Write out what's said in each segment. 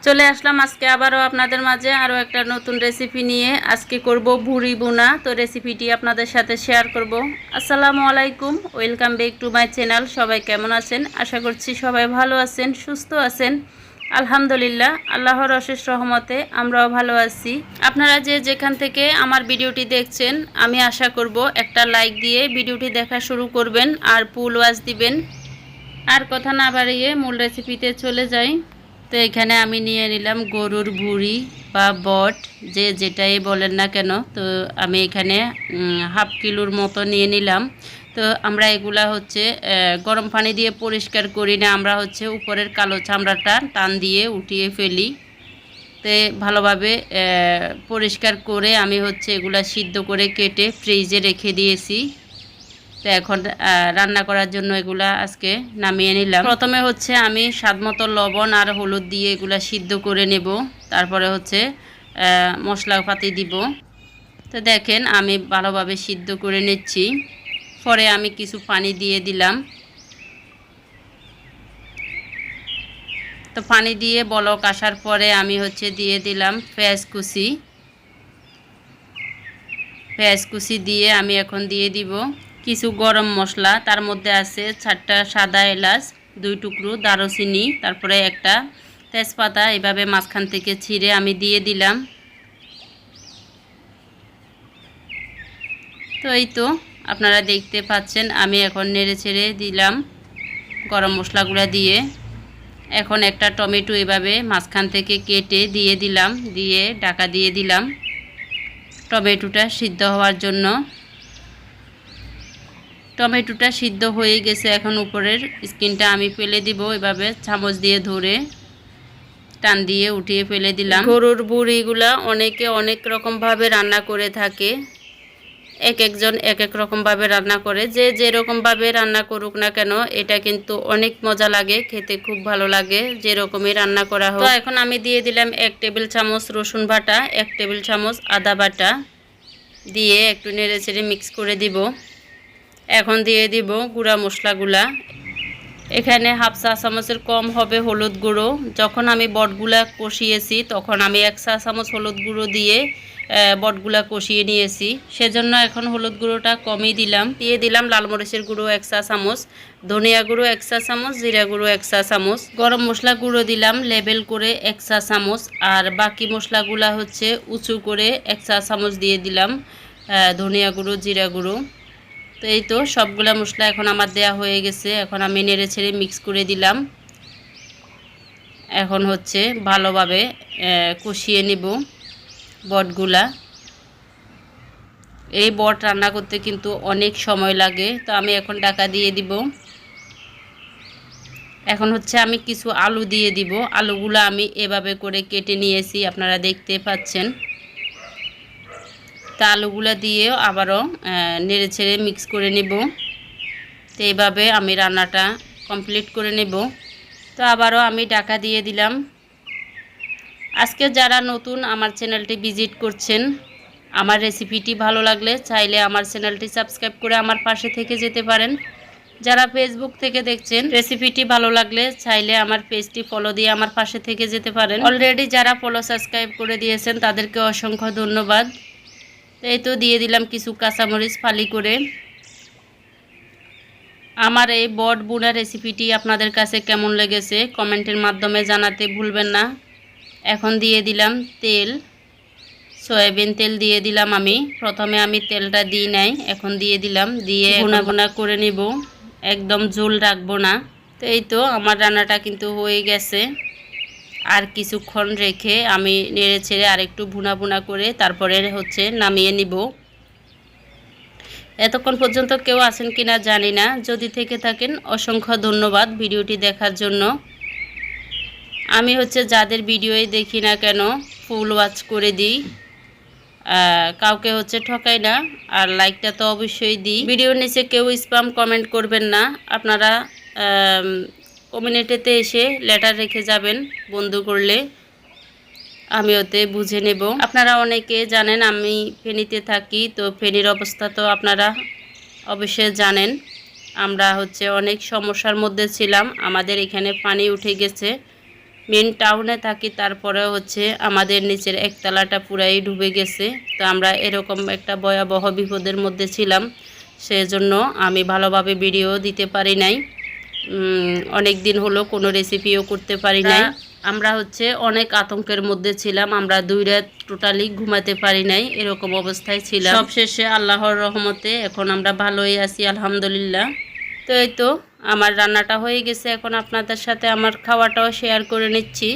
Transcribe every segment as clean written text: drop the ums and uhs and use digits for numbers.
চলে আসলাম আজকে আবারও আপনাদের মাঝে আরও একটা নতুন রেসিপি নিয়ে। আজকে করব ভুড়ি বোনা। তো রেসিপিটি আপনাদের সাথে শেয়ার করব। আসসালামু আলাইকুম, welcome back to my channel. সবাই কেমন আছেন? আশা করছি সবাই ভালো আছেন, সুস্থ আছেন। আলহামদুলিল্লাহ, আল্লাহর অশেষ রহমতে আমরাও ভালো আছি। আপনারা যে যেখান থেকে আমার ভিডিওটি দেখছেন, আমি আশা করব একটা লাইক দিয়ে ভিডিওটি দেখা শুরু করবেন আর ফুল ওয়াচ দিবেন। আর কথা না বাড়িয়ে মূল রেসিপিতে চলে যাই। তো এখানে আমি নিয়ে নিলাম গরুর ভুঁড়ি বা বট, যে যেটাই বলেন না কেন। তো আমি এখানে হাফ কিলোর মতো নিয়ে নিলাম। তো আমরা এগুলা হচ্ছে গরম পানি দিয়ে পরিষ্কার করি না, আমরা হচ্ছে উপরের কালো চামড়াটা টান দিয়ে উঠিয়ে ফেলি। তো ভালোভাবে পরিষ্কার করে আমি হচ্ছে এগুলা সিদ্ধ করে কেটে ফ্রিজে রেখে দিয়েছি। তো এখন রান্না করার জন্য এগুলা আজকে নামিয়ে নিলাম। প্রথমে হচ্ছে আমি স্বাদমতো লবণ আর হলুদ দিয়ে এগুলা সিদ্ধ করে নেব, তারপরে হচ্ছে মশলাপাতি দিব। তো দেখেন আমি ভালোভাবে সিদ্ধ করে নিচ্ছি। পরে আমি কিছু পানি দিয়ে দিলাম। তো পানি দিয়ে বলক আসার পরে আমি হচ্ছে দিয়ে দিলাম পেঁয়াজ কুচি দিয়ে আমি এখন দিয়ে দিব কিছু গরম মশলা। তার মধ্যে আছে 4টা সাদা এলাচ, 2 টুকরো দারুচিনি, তারপরে একটা তেজপাতা এভাবে মাঝখান থেকে ছিঁড়ে আমি দিয়ে দিলাম। তো এই তো আপনারা দেখতে পাচ্ছেন আমি এখন নেড়ে ছেড়ে দিলাম গরম মশলাগুলো দিয়ে। এখন একটা টমেটো এভাবে মাঝখান থেকে কেটে দিয়ে দিলাম, দিয়ে ঢাকা দিয়ে দিলাম টমেটোটা সিদ্ধ হওয়ার জন্য। টমেটোটা সিদ্ধ হয়ে গেছে, এখন উপরের স্কিনটা আমি ফেলে দিব। এভাবে চামচ দিয়ে ধরে টান দিয়ে উঠিয়ে ফেলে দিলাম। গরুর ভুঁড়িগুলা অনেকে অনেক রকমভাবে রান্না করে থাকে, এক একজন এক এক রকমভাবে রান্না করে। যে যেরকমভাবে রান্না করুক না কেন, এটা কিন্তু অনেক মজা লাগে, খেতে খুব ভালো লাগে যেরকমই রান্না করা হোক। তো এখন আমি দিয়ে দিলাম 1 টেবিল চামচ রসুন বাটা, 1 টেবিল চামচ আদা বাটা দিয়ে একটু নেড়ে চেড়ে মিক্স করে দিব। এখন দিয়ে দিব গুঁড়া মশলাগুলা। এখানে হাফ চা চামচের কম হবে হলুদ গুঁড়ো। যখন আমি বটগুলা কষিয়েছি তখন আমি 1 চা চামচ হলুদ গুঁড়ো দিয়ে বটগুলা কষিয়ে নিয়েছি, সেজন্য এখন হলুদ গুঁড়োটা কমই দিলাম। দিয়ে দিলাম লাল মরিচের গুঁড়ো 1 চা চামচ, ধনিয়া গুঁড়ো 1 চা চামচ, জিরা গুঁড়ো 1 চা চামচ, গরম মশলা গুঁড়ো দিলাম লেবেল করে 1 চা চামচ, আর বাকি মশলাগুলা হচ্ছে উঁচু করে 1 চা চামচ দিয়ে দিলাম ধনিয়া গুঁড়ো, জিরা গুঁড়ো। তো এই তো সবগুলা মশলা এখন আমার দেয়া হয়ে গেছে। এখন আমি নেড়ে ছেড়ে মিক্স করে দিলাম। এখন হচ্ছে ভালোভাবে কষিয়ে নেব বটগুলা। এই বট রান্না করতে কিন্তু অনেক সময় লাগে। তো আমি এখন ঢাকা দিয়ে দিব। এখন হচ্ছে আমি কিছু আলু দিয়ে দিব। আলুগুলো আমি এভাবে করে কেটে নিয়েছি, আপনারা দেখতে পাচ্ছেন। তা আলুগুলো দিয়েও আবারও নেড়ে ছেড়ে মিক্স করে নেব। তো এইভাবে আমি রান্নাটা কমপ্লিট করে নেব। তো আবারও আমি ঢাকা দিয়ে দিলাম। আজকে যারা নতুন আমার চ্যানেলটি ভিজিট করছেন, আমার রেসিপিটি ভালো লাগলে চাইলে আমার চ্যানেলটি সাবস্ক্রাইব করে আমার পাশে থেকে যেতে পারেন। যারা ফেসবুক থেকে দেখছেন, রেসিপিটি ভালো লাগলে চাইলে আমার পেজটি ফলো দিয়ে আমার পাশে থেকে যেতে পারেন। অলরেডি যারা ফলো সাবস্ক্রাইব করে দিয়েছেন তাদেরকে অসংখ্য ধন্যবাদ। এই তো দিয়ে দিলাম কিছু কাঁচামরিচ ফালি করে। আমার এই বট বোনা রেসিপিটি আপনাদের কাছে কেমন লেগেছে কমেন্টের মাধ্যমে জানাতে ভুলবেন না। এখন দিয়ে দিলাম তেল, সয়াবিন তেল দিয়ে দিলাম। আমি প্রথমে তেলটা দিই নাই, এখন দিয়ে দিলাম। দিয়ে ভুনা ভুনা করে নিব, একদম ঝোল রাখবো না। তো এই তো আমার রান্নাটা কিন্তু হয়ে গেছে। আর কিছুক্ষণ রেখে আমি নেড়ে ছেড়ে আরেকটু ভুনা ভুনা করে তারপরে হচ্ছে নামিয়ে নিব। এতক্ষণ পর্যন্ত কেউ আছেন কিনা জানি না, যদি থেকে থাকেন অসংখ্য ধন্যবাদ ভিডিওটি দেখার জন্য। আমি হচ্ছে যাদের ভিডিওই দেখি না কেন ফুল ওয়াচ করে দিই, কাউকে হচ্ছে ঠকাই না। আর লাইকটা তো অবশ্যই দিই। ভিডিওর নিচে কেউ স্প্যাম কমেন্ট করবেন না, আপনারা কমিউনিটিতে এসে লেটার রেখে যাবেন বন্ধু করলে, আমি ওতে বুঝে নেব। আপনারা অনেকে জানেন আমি ফেনীতে থাকি, তো ফেনীর অবস্থা তো আপনারা অবশ্যই জানেন। আমরা হচ্ছে অনেক সমস্যার মধ্যে ছিলাম, আমাদের এখানে পানি উঠে গেছে মেন টাউনে থাকি, তারপরে হচ্ছে আমাদের নিচের একতলাটা পুরাই ডুবে গেছে। তো আমরা এরকম একটা ভয়াবহ বিপদের মধ্যে ছিলাম, সেজন্য আমি ভালোভাবে ভিডিও দিতে পারি নাই। অনেক দিন হলো কোনো রেসিপিও করতে পারি নাই। আমরা হচ্ছে অনেক আতঙ্কের মধ্যে ছিলাম, আমরা 2 রাত টোটালি ঘুমাতে পারি নাই, এরকম অবস্থায় ছিলাম। সবশেষে আল্লাহর রহমতে এখন আমরা ভালোই আছি, আলহামদুলিল্লাহ। তো এই তো আমার রান্নাটা হয়ে গেছে, এখন আপনাদের সাথে আমার খাওয়াটাও শেয়ার করে নিচ্ছি।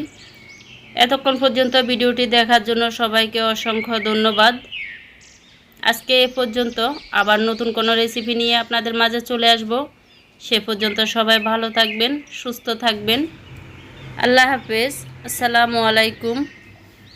এতক্ষণ পর্যন্ত ভিডিওটি দেখার জন্য সবাইকে অসংখ্য ধন্যবাদ। আজকে এ পর্যন্ত, আবার নতুন কোনো রেসিপি নিয়ে আপনাদের মাঝে চলে আসব। সে পর্যন্ত সবাই ভালো থাকবেন, সুস্থ থাকবেন। আল্লাহ হাফেজ, আসসালামু আলাইকুম।